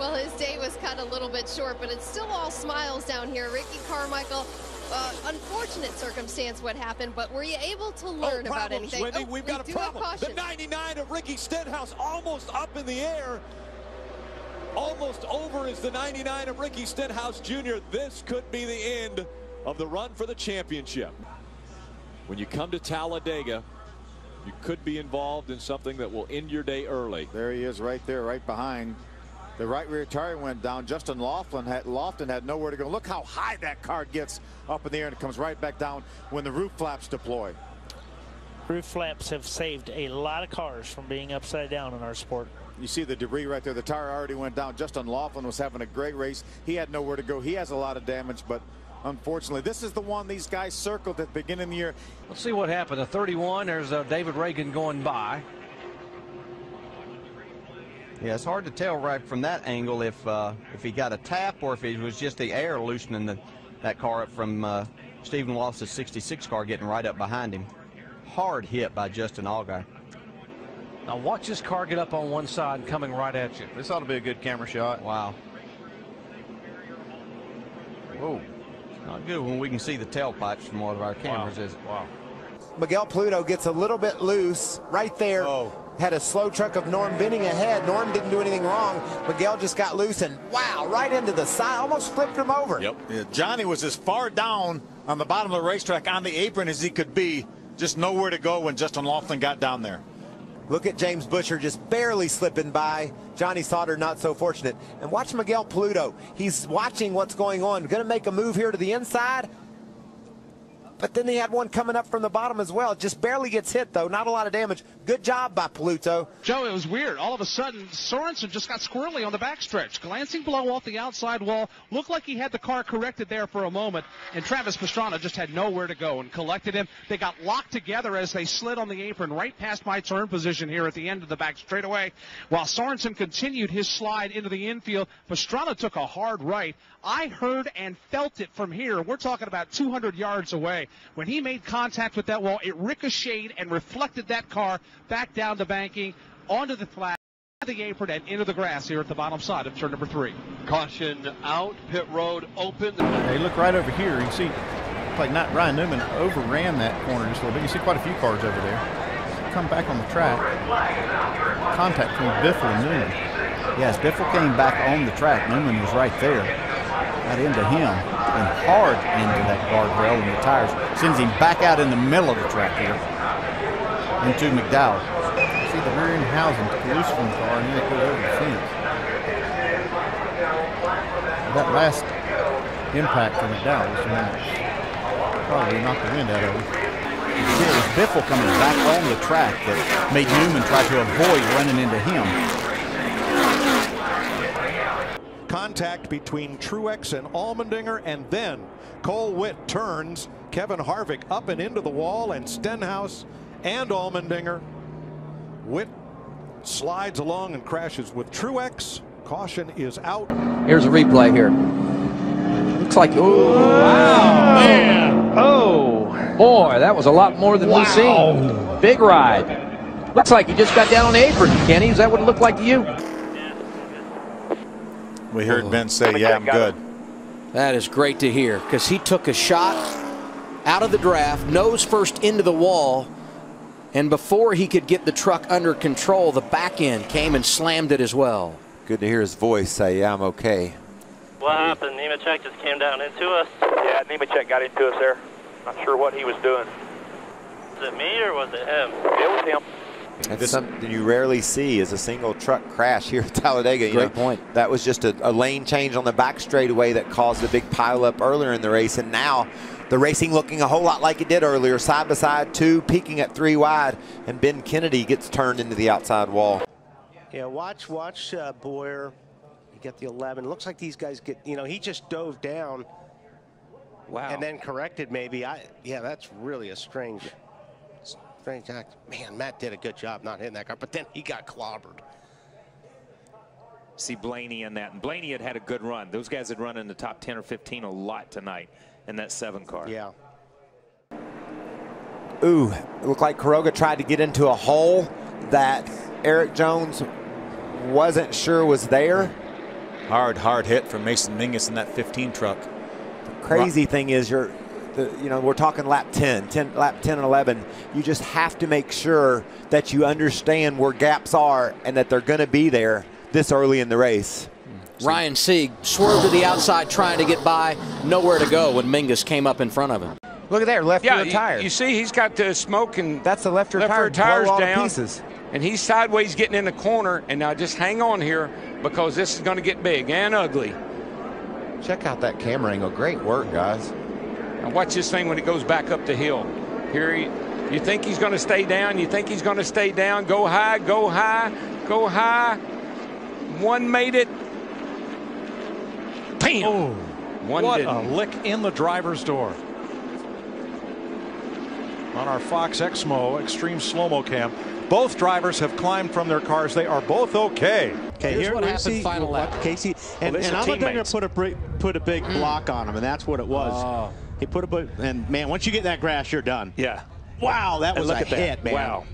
Well, his day was cut a little bit short, but it's still all smiles down here. Ricky Carmichael, unfortunate circumstance what happened, but were you able to learn about anything? Wendy, we've got a problem. The 99 of Ricky Stenhouse almost up in the air. Almost over is the 99 of Ricky Stenhouse Jr. This could be the end of the run for the championship. When you come to Talladega, you could be involved in something that will end your day early. There he is right there, right behind. The right rear tire went down. Justin Lofton had nowhere to go. Look how high that car gets up in the air, and it comes right back down when the roof flaps deploy. Roof flaps have saved a lot of cars from being upside down in our sport. You see the debris right there. The tire already went down. Justin Lofton was having a great race. He had nowhere to go. He has a lot of damage, but unfortunately, this is the one these guys circled at the beginning of the year. Let's see what happened. The 31, there's David Reagan going by. Yeah, it's hard to tell right from that angle if he got a tap or if it was just the air loosening that car up from Stephen Wallace's 66 car getting right up behind him. Hard hit by Justin Allgaier. Now watch this car get up on one side and coming right at you. This ought to be a good camera shot. Wow. Whoa. Not good when we can see the tailpipes from one of our cameras, is it? Wow. Miguel Pluto gets a little bit loose right there. Oh. Had a slow truck of Norm Benning ahead. Norm didn't do anything wrong. Miguel just got loose and wow, right into the side, almost flipped him over. Yep. Yeah, Johnny was as far down on the bottom of the racetrack on the apron as he could be. Just nowhere to go when Justin Lofton got down there. Look at James Butcher just barely slipping by. Johnny Sauter not so fortunate. And watch Miguel Pluto. He's watching what's going on. Going to make a move here to the inside. But then he had one coming up from the bottom as well. Just barely gets hit, though. Not a lot of damage. Good job by Pluto. Joe, it was weird. All of a sudden, Sorensen just got squirrely on the backstretch. Glancing below off the outside wall. Looked like he had the car corrected there for a moment. And Travis Pastrana just had nowhere to go and collected him. They got locked together as they slid on the apron right past my turn position here at the end of the back straightaway. While Sorensen continued his slide into the infield, Pastrana took a hard right. I heard and felt it from here. We're talking about 200 yards away. When he made contact with that wall, it ricocheted and reflected that car back down the banking, onto the flat, the apron, and into the grass here at the bottom side of turn number 3. Caution out, pit road open. Hey, look right over here. You can see, like Ryan Newman overran that corner just a little bit. You see quite a few cars over there. Come back on the track. Contact between Biffle and Newman. Yes, Biffle came back on the track. Newman was right there. Got into him and hard into that guardrail and the tires. Sends him back out in the middle of the track here into McDowell. You see the rear end housing loose from the car and then it goes over the fence. That last impact for McDowell was the one that probably knocked the wind out of him. You see, it was Biffle coming back on the track that made Newman try to avoid running into him. Contact between Truex and Allmendinger, and then Cole Witt turns Kevin Harvick up and into the wall, and Stenhouse and Allmendinger. Witt slides along and crashes with Truex. Caution is out. Here's a replay here. Looks like, oh, wow, man. Oh, boy, that was a lot more than we've seen. Big ride. Looks like he just got down on the apron, Kenny. Is that what it looked like to you? We heard Ben say, yeah, I'm good. That is great to hear, because he took a shot out of the draft, nose first into the wall, and before he could get the truck under control, the back end came and slammed it as well. Good to hear his voice say, yeah, I'm okay. What happened? Nemechek just came down into us? Yeah, Nemechek got into us there. Not sure what he was doing. Was it me or was it him? It was him. That's something you rarely see is a single truck crash here at Talladega. Great point. That was just a lane change on the back straightaway that caused the big pileup earlier in the race, and now the racing looking a whole lot like it did earlier, side by side, 2 peaking at 3 wide, and Ben Kennedy gets turned into the outside wall. Yeah, watch Boyer. You get the 11. Looks like these guys get, he just dove down. Wow. And then corrected maybe. Yeah, that's really a strange act. Man, Matt did a good job not hitting that car, but then he got clobbered. See Blaney in that, and Blaney had a good run. Those guys had run in the top 10 or 15 a lot tonight in that 7 car. Yeah. Ooh, it looked like Quiroga tried to get into a hole that Eric Jones wasn't sure was there. Hard hit from Mason Mingus in that 15 truck. The crazy thing is you know, we're talking lap 10 and 11. You just have to make sure that you understand where gaps are and that they're going to be there this early in the race. Ryan Sieg swerved to the outside trying to get by, nowhere to go when Mingus came up in front of him. Look at there, left rear tire. You see he's got the smoke and that's the left rear tires blow all down. to pieces. And he's sideways getting in the corner. And now just hang on here because this is going to get big and ugly. Check out that camera angle. Great work, guys. Now watch this thing when it goes back up the hill. Here you think he's going to stay down. You think he's going to stay down. Go high, go high, go high. One made it. Bam. Oh, One what didn't. a lick in the driver's door. On our Fox Exmo Extreme Slow-Mo Cam, both drivers have climbed from their cars. They are both okay. Okay, Here's here what we happened see final lap. Casey, and Allmendinger put a big block on him, and that's what it was. He put and man, once you get in that grass, you're done. Yeah. Wow, that was look a at that. hit, man. Wow.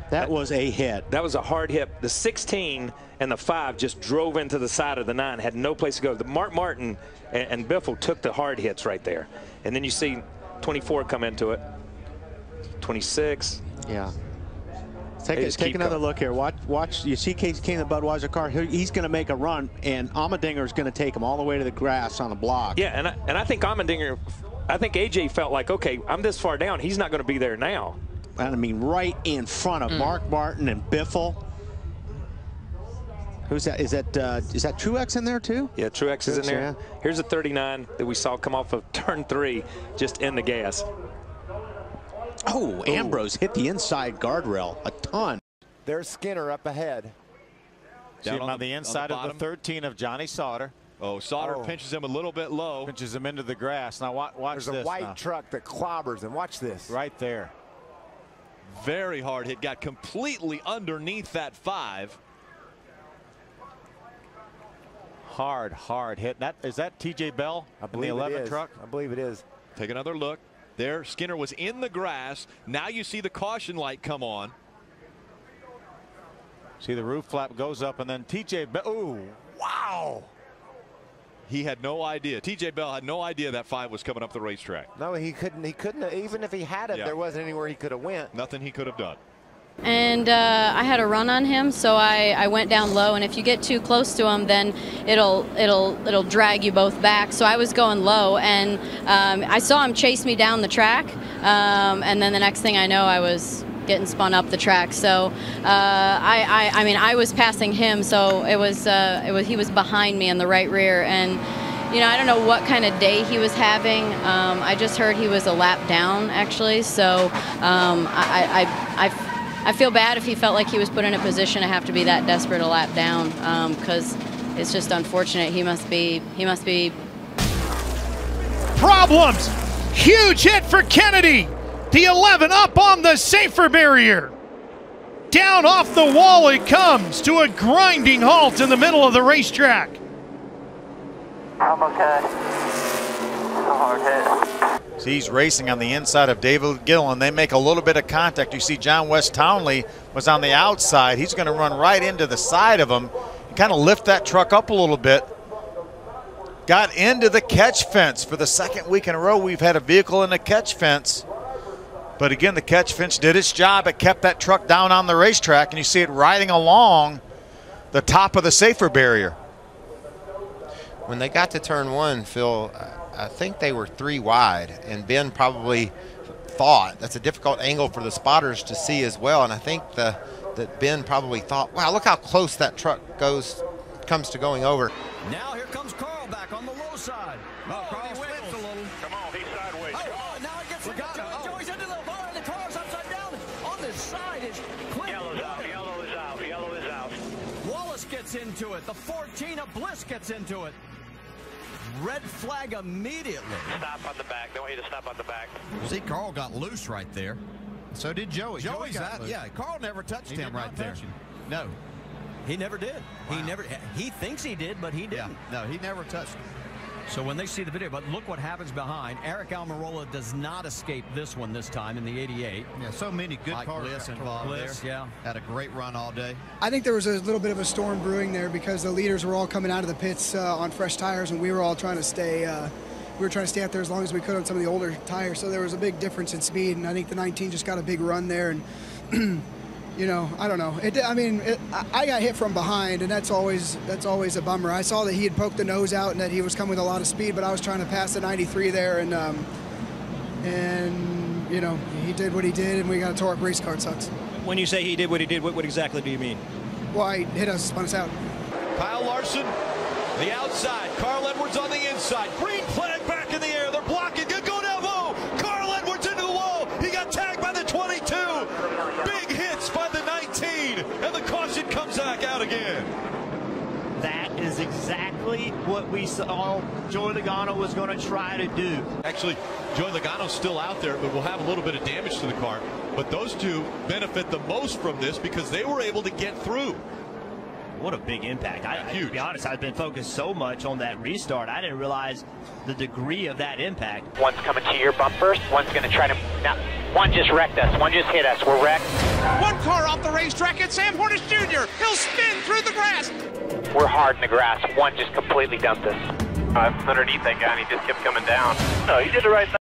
That was a hit. That was a hard hit. The 16 and the 5 just drove into the side of the 9, had no place to go. The Mark Martin and Biffle took the hard hits right there. And then you see 24 come into it. 26. Yeah. Take another look here. Watch. You see Casey King in the Budweiser car. He's going to make a run, and Allmendinger is going to take him all the way to the grass on the block. Yeah, and I think Allmendinger, I think AJ felt like, okay, I'm this far down. He's not going to be there now. And I mean, right in front of Mark Martin and Biffle. Who's that? Is that Truex in there too? Yeah, Truex is in there. Yeah. Here's a 39 that we saw come off of turn 3, just in the gas. Oh, Ambrose hit the inside guardrail a ton. There's Skinner up ahead. See him on the inside of the 13 of Johnny Sauter. Oh, Sauter pinches him a little bit low. Pinches him into the grass. Now watch There's this. There's a white now. truck that clobbers him. Watch this. Right there. Very hard hit. Got completely underneath that 5. Hard hit. Is that TJ Bell in the 11 truck? I believe it is. Take another look. There, Skinner was in the grass. Now you see the caution light come on. See the roof flap goes up, and then TJ Bell. Ooh, wow. He had no idea. TJ Bell had no idea that 5 was coming up the racetrack. No, he couldn't. Even if he had it, there wasn't anywhere he could have went. Nothing he could have done. And I had a run on him, so I went down low. And if you get too close to him, then it'll drag you both back. So I was going low, and I saw him chase me down the track. And then the next thing I know, I was getting spun up the track. So I mean, I was passing him, so he was behind me in the right rear. And you know, I don't know what kind of day he was having. I just heard he was a lap down, actually. So I feel bad if he felt like he was put in a position to have to be that desperate a lap down, because it's just unfortunate. He must be. Problems. Huge hit for Kennedy. The 11 up on the safer barrier. Down off the wall it comes to a grinding halt in the middle of the racetrack. I'm okay. It's a hard hit. See, he's racing on the inside of David Gillen. They make a little bit of contact. You see John West Townley was on the outside. He's going to run right into the side of him and kind of lift that truck up a little bit. Got into the catch fence. For the second week in a row, we've had a vehicle in the catch fence. But again, the catch fence did its job. It kept that truck down on the racetrack, and you see it riding along the top of the safer barrier. When they got to turn 1, Phil, I think they were 3 wide, and Ben probably thought that's a difficult angle for the spotters to see as well. And I think that Ben probably thought, wow, look how close that truck comes to going over. Now here comes Carl back on the low side. Oh, Carl slips a little. Come on, he's sideways. Oh, now he gets into it. Joey's into the bar, and the car's upside down. On this side is Clint. Yellow's out, yellow is out, yellow is out. Wallace gets into it. The 14 of Bliss gets into it. Red flag immediately. Stop on the back. They want you to stop on the back. See, Carl got loose right there. So did Joey. Joey's out. Yeah, Carl never touched him right there. No. He never did. Wow. He thinks he did, but he didn't. Yeah, no, he never touched him. So when they see the video, but look what happens behind. Eric Almirola does not escape this one this time in the 88. Yeah, so many good cars Bliss involved there. Yeah. Had a great run all day. I think there was a little bit of a storm brewing there because the leaders were all coming out of the pits on fresh tires, and we were all trying to stay. We were trying to stay out there as long as we could on some of the older tires. So there was a big difference in speed, and I think the 19 just got a big run there. And you know, I don't know. I got hit from behind, and that's always a bummer. I saw that he had poked the nose out and that he was coming with a lot of speed, but I was trying to pass the 93 there, and you know, he did what he did, and we got a tore up race car. It sucks. When you say he did what he did, what exactly do you mean? Well, he hit us, spun us out. Kyle Larson, the outside. Carl Edwards on the inside. Green flag back in the air. They're blocking. Good go down low. Carl Edwards into the wall. He got tagged by the 22. Big hits by the 19. And the caution comes back out again. That is exactly what we saw Joey Logano was going to try to do. Actually, Joey Logano's still out there, but will have a little bit of damage to the car. But those two benefit the most from this because they were able to get through. What a big impact. To be honest, I've been focused so much on that restart, I didn't realize the degree of that impact. One's coming to your bump first. One's going to try to... Now, one just wrecked us. One just hit us. We're wrecked. One car off the racetrack, it's Sam Hornish Jr. He'll spin through the grass. We're hard in the grass. One just completely dumped us. I was underneath that guy, and he just kept coming down. No, you did the right thing.